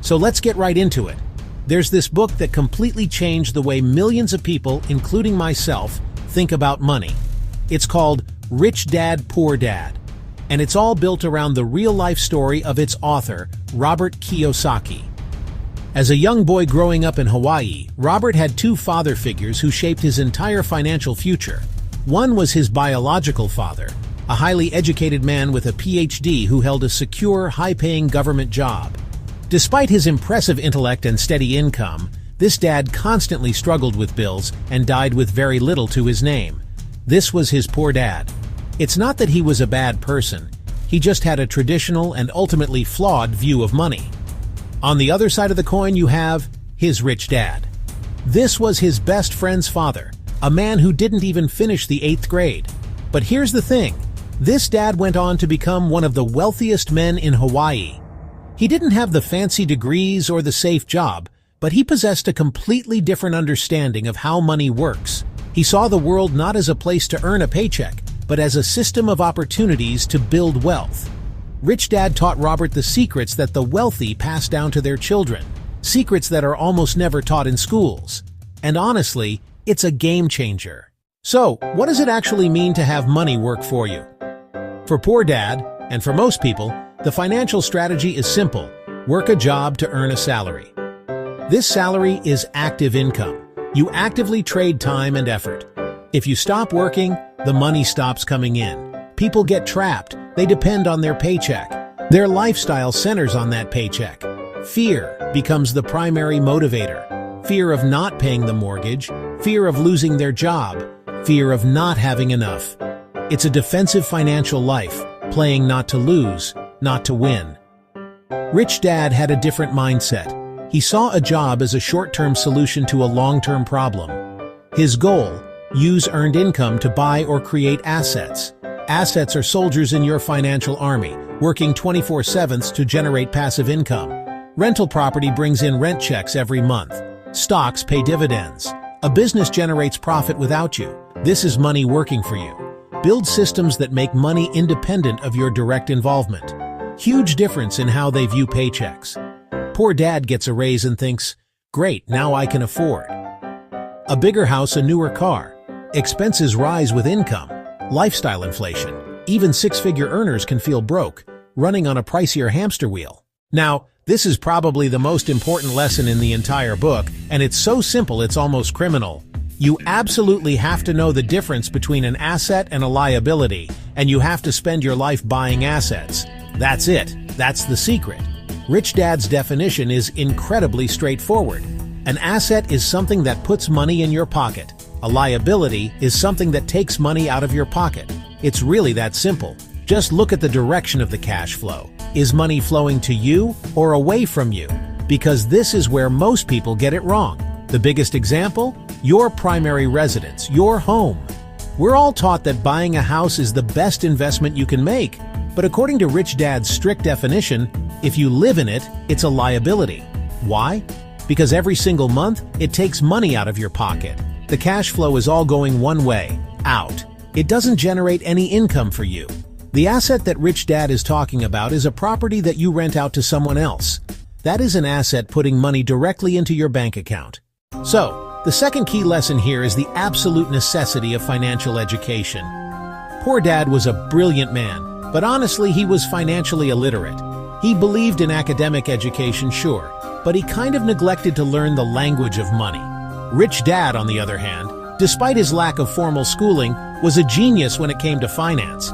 So let's get right into it. There's this book that completely changed the way millions of people, including myself, think about money. It's called Rich Dad, Poor Dad, and it's all built around the real-life story of its author, Robert Kiyosaki. As a young boy growing up in Hawaii, Robert had two father figures who shaped his entire financial future. One was his biological father, a highly educated man with a PhD who held a secure, high-paying government job. Despite his impressive intellect and steady income, this dad constantly struggled with bills and died with very little to his name. This was his poor dad. It's not that he was a bad person, he just had a traditional and ultimately flawed view of money. On the other side of the coin you have his rich dad. This was his best friend's father, a man who didn't even finish the 8th grade. But here's the thing, this dad went on to become one of the wealthiest men in Hawaii. He didn't have the fancy degrees or the safe job, but he possessed a completely different understanding of how money works. He saw the world not as a place to earn a paycheck, but as a system of opportunities to build wealth. Rich Dad taught Robert the secrets that the wealthy pass down to their children, secrets that are almost never taught in schools. And honestly, it's a game changer. So, what does it actually mean to have money work for you? For Poor Dad, and for most people, the financial strategy is simple: work a job to earn a salary. This salary is active income. You actively trade time and effort. If you stop working, the money stops coming in. People get trapped. They depend on their paycheck. Their lifestyle centers on that paycheck. Fear becomes the primary motivator. Fear of not paying the mortgage, fear of losing their job, fear of not having enough. It's a defensive financial life, playing not to lose, not to win. Rich Dad had a different mindset. He saw a job as a short-term solution to a long-term problem. His goal: use earned income to buy or create assets. Assets are soldiers in your financial army, working 24/7 to generate passive income. Rental property brings in rent checks every month. Stocks pay dividends. A business generates profit without you. This is money working for you. Build systems that make money independent of your direct involvement. Huge difference in how they view paychecks. Poor Dad gets a raise and thinks, great, now I can afford a bigger house, a newer car. Expenses rise with income. Lifestyle inflation. Even six-figure earners can feel broke, running on a pricier hamster wheel. Now, this is probably the most important lesson in the entire book, and it's so simple it's almost criminal. You absolutely have to know the difference between an asset and a liability, and you have to spend your life buying assets. That's it. That's the secret. Rich Dad's definition is incredibly straightforward. An asset is something that puts money in your pocket. A liability is something that takes money out of your pocket. It's really that simple. Just look at the direction of the cash flow. Is money flowing to you or away from you? Because this is where most people get it wrong. The biggest example? Your primary residence, your home. We're all taught that buying a house is the best investment you can make. But according to Rich Dad's strict definition, if you live in it, it's a liability. Why? Because every single month, it takes money out of your pocket. The cash flow is all going one way, out. It doesn't generate any income for you. The asset that Rich Dad is talking about is a property that you rent out to someone else. That is an asset putting money directly into your bank account. So, the second key lesson here is the absolute necessity of financial education. Poor Dad was a brilliant man, but honestly he was financially illiterate. He believed in academic education, sure, but he kind of neglected to learn the language of money. Rich Dad, on the other hand, despite his lack of formal schooling, was a genius when it came to finance.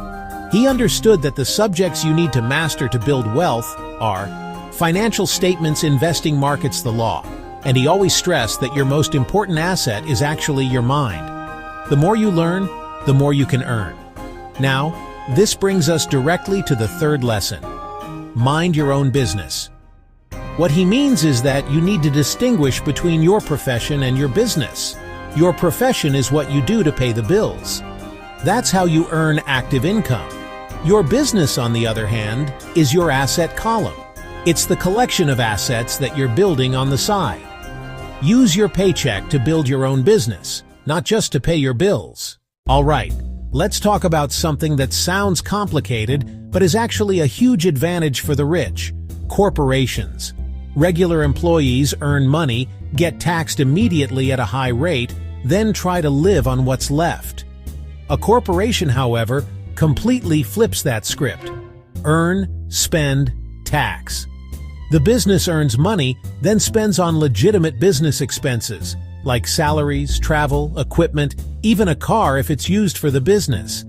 He understood that the subjects you need to master to build wealth are financial statements, investing, markets, the law. And he always stressed that your most important asset is actually your mind. The more you learn, the more you can earn. Now, this brings us directly to the third lesson. Mind your own business. What he means is that you need to distinguish between your profession and your business. Your profession is what you do to pay the bills. That's how you earn active income. Your business, on the other hand, is your asset column. It's the collection of assets that you're building on the side. Use your paycheck to build your own business, not just to pay your bills. All right, let's talk about something that sounds complicated, but is actually a huge advantage for the rich: corporations. Regular employees earn money, get taxed immediately at a high rate, then try to live on what's left. A corporation, however, completely flips that script. Earn, spend, tax. The business earns money, then spends on legitimate business expenses, like salaries, travel, equipment, even a car if it's used for the business.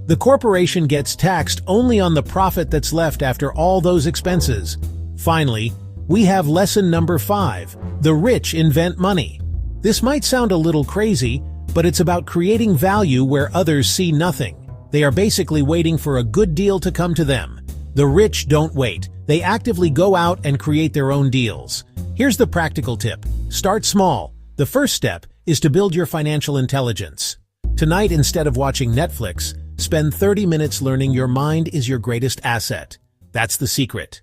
The corporation gets taxed only on the profit that's left after all those expenses. Finally, we have lesson number 5. The rich invent money. This might sound a little crazy, but it's about creating value where others see nothing. They are basically waiting for a good deal to come to them. The rich don't wait. They actively go out and create their own deals. Here's the practical tip. Start small. The first step is to build your financial intelligence. Tonight, instead of watching Netflix, spend 30 minutes learning your mind is your greatest asset. That's the secret.